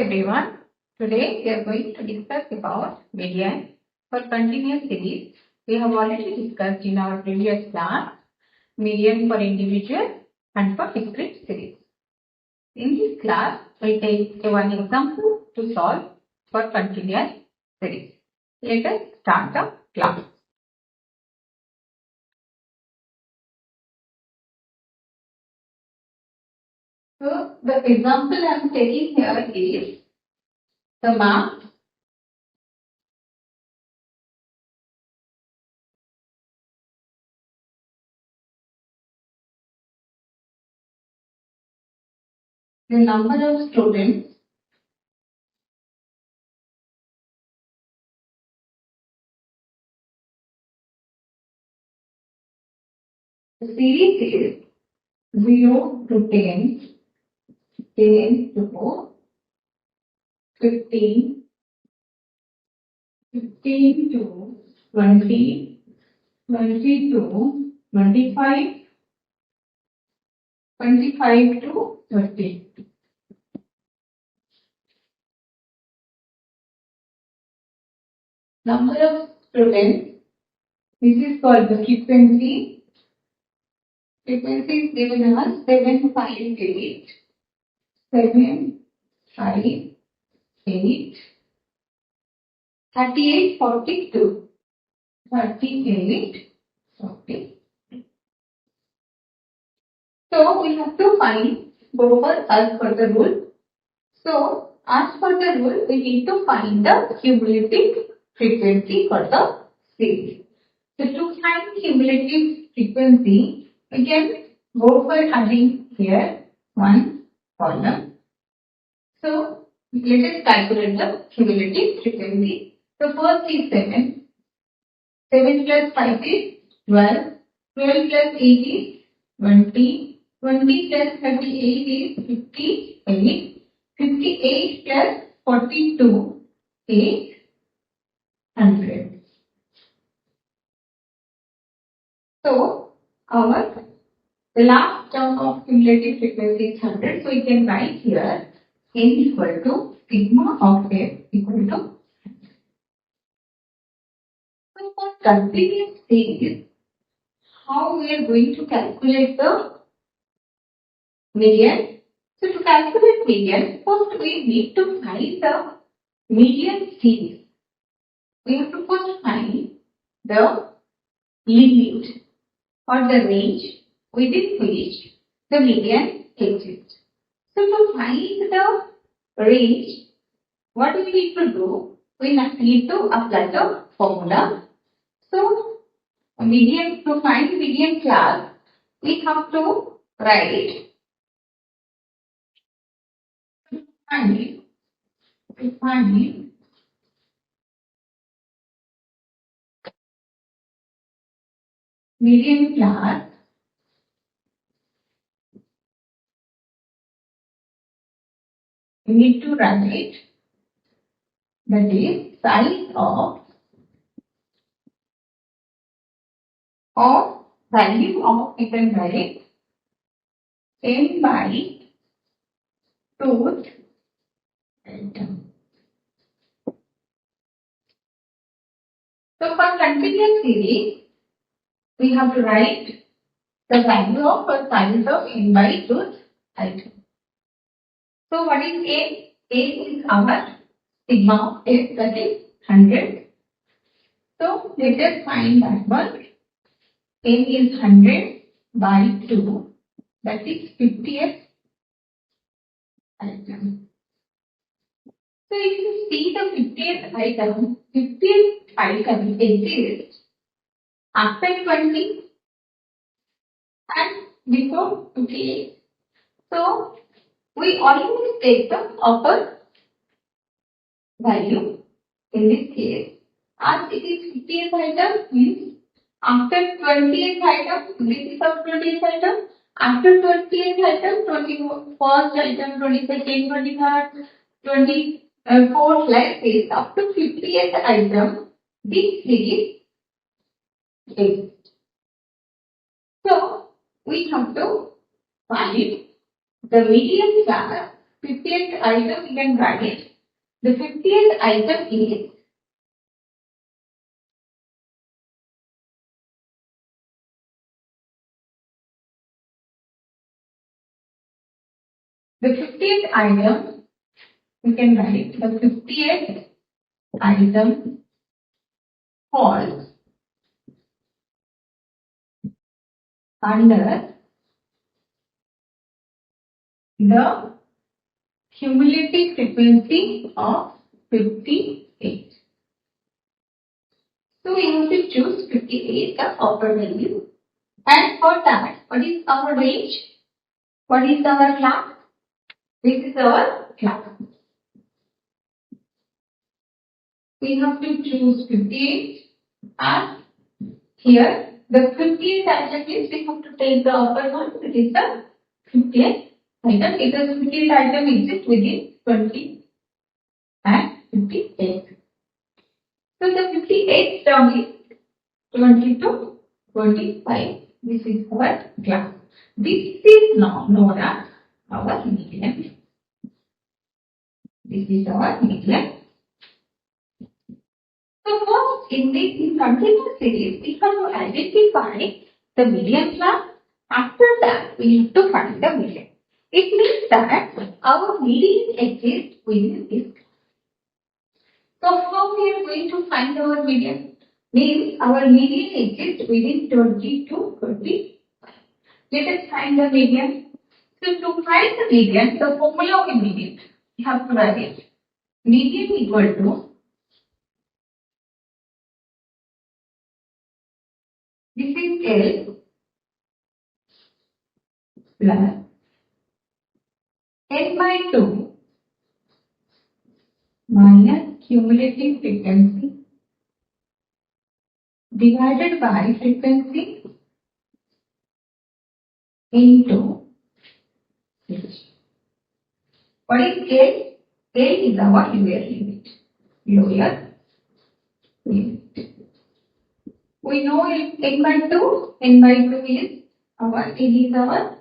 everyone. Today we are going to discuss about median for continuous series. We have already discussed in our previous class median for individual and for discrete series. In this class, we take one example to solve for continuous series. Let us start the class. So the example I am taking here is the map. The number of students the series is 0 to 10, 10 to 15, 15 to 20, 20 to 25, 25 to 30. Number of students, this is called the frequency. Frequency is given as 758, 758, 38, 42, 38, 40. So we have to find as per the rule. So as per the rule, we need to find the cumulative frequency for the series. So to find cumulative frequency, we can go for adding here one column. So let us calculate the cumulative frequency. So first is 7. 7 plus 5 is 12. 12 plus 8 is 20. 20 plus 38 is 58. 58 plus 42 is 100. So the last term of cumulative frequency is 100. So we can write here n equal to sigma of f equal to 100. So for continuous series, how we are going to calculate the median? So to calculate median, first we need to find the median series. We have to first find the limit or the range within which the median exists. So to find the range, what we need to do? We need to apply the formula. So to find median class, we have to write find median class we need to write that is size of value of we can write n by tooth item. So for continuous series, we have to write the value of or size of n by tooth item. So what is n? n is our sigma of f, that is 100. So let us find that one. n is 100 by 2, that is 50th item. So if you see the 50th item exists after 20 and before 58. So we always take the upper value in this case. As it is 50th item means after 20th item, this is of 20th item. After 20th item, 21st item, 22nd, 23rd, 24th, like this. Up to 50th item, this series exists. So we have to find the median class 50th item we can write. The 50th item is the 50th item we can write. The 50th item falls under the cumulative frequency of 58. So we have to choose 58 the upper value. And for that, what is our range? What is our class? This is our class. We have to choose 58 and here the 50th item is we have to take the upper one, that is the 50th item. Because 50th item exists within 20 and 58. So the 58th term is 20 to 25. This is our class. This is now known as our median. This is our median. So first in this continuous series, we have to identify the median class. After that, we have to find the median. It means that our median exists within this class. So how we are going to find our median? Means our median exists within 20 to 25. Let us find the median. So to find the median, the formula we need, we have to write it. Median equal to this is L plus N by 2 minus cumulative frequency divided by frequency into H. What is L? L is our lower limit. Lower limit. We know N by 2. N by 2 is our, it is our,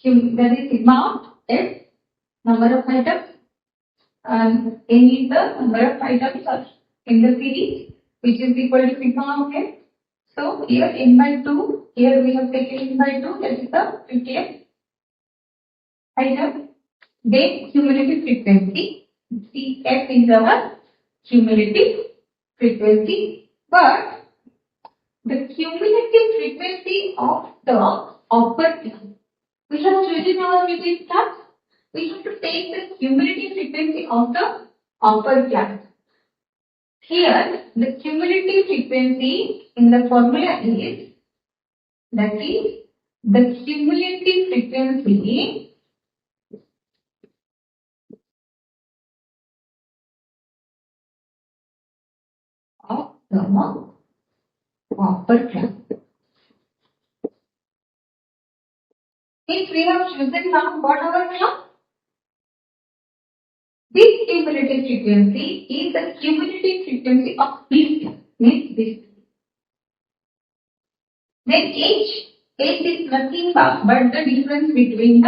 that is sigma of S, number of items, and N is the number of items in the series, which is equal to sigma of S. So here N by 2, here we have taken N by 2, that is the 50th item. Then cumulative frequency, CF is our cumulative frequency, but the cumulative frequency of the upper class. We have chosen our median class. We have to take the cumulative frequency of the upper class. Here, the cumulative frequency in the formula is, that is, the cumulative frequency of the upper class. If we have chosen now what our class? This cumulative frequency is the cumulative frequency of this class, means this. Then H is nothing but the difference between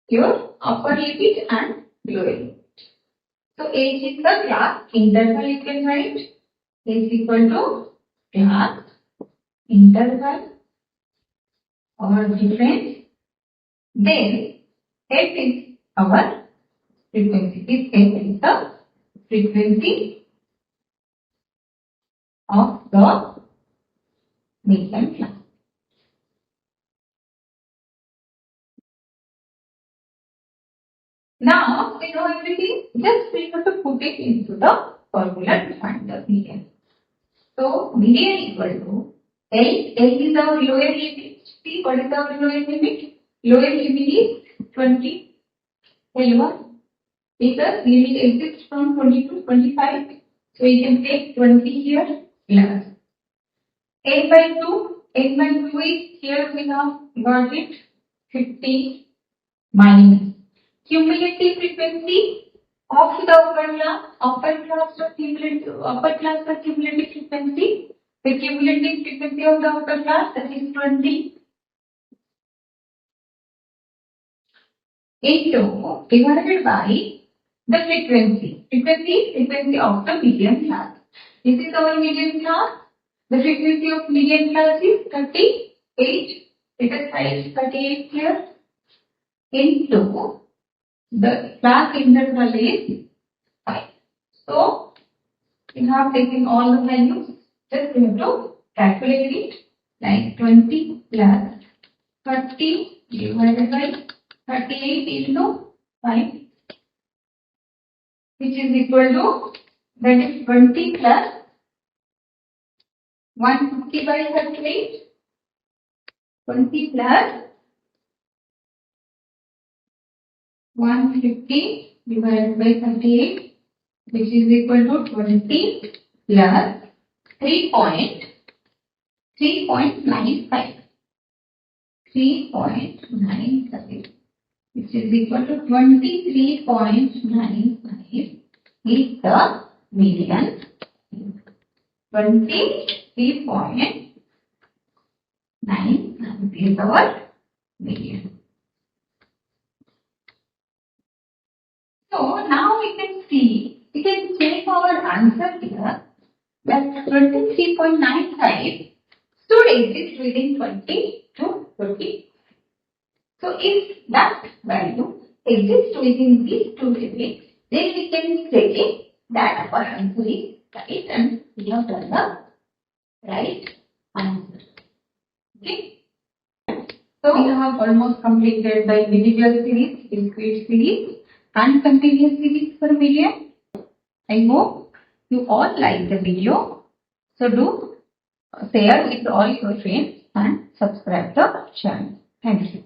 your upper limit and lower limit. So H is the class interval you can write. H equal to class interval or difference. Then F is our frequency. This F is the frequency of the median class. Now we know everything. Just we have to put it into the formula to find the median. So median equal to L is our lower limit. See what is our lower limit? Lower limit is 20. L1. Because limit exists from 20 to 25. So you can take 20 here plus N by 2. N by 2 is here we have got it 50 minus cumulative frequency of the upper class the cumulative frequency. The cumulative frequency of the upper class, that is 20 into divided by the frequency of the median class. This is our median class. The frequency of median class is 38. Let us write 38 here into the class interval is 5. So we have taken all the values. Just we have to calculate it, like 20 plus 30 divided by 38 into 5, which is equal to, that is 20 plus 150 by 38. 20 plus 150 divided by 38, which is equal to 20 plus 3.95. 3.95, which is equal to 23.95 is the median. 23.95 is our median. So now we can check our answer here, that 23.95 should exist within 20 to 30. So if that value exists within these two limits, then we can say that our answer is right and we have done the right answer. Okay. So we have almost completed the individual series, discrete series and continuous series for median. I hope you all like the video. So do share with all your friends and subscribe the channel. Thank you.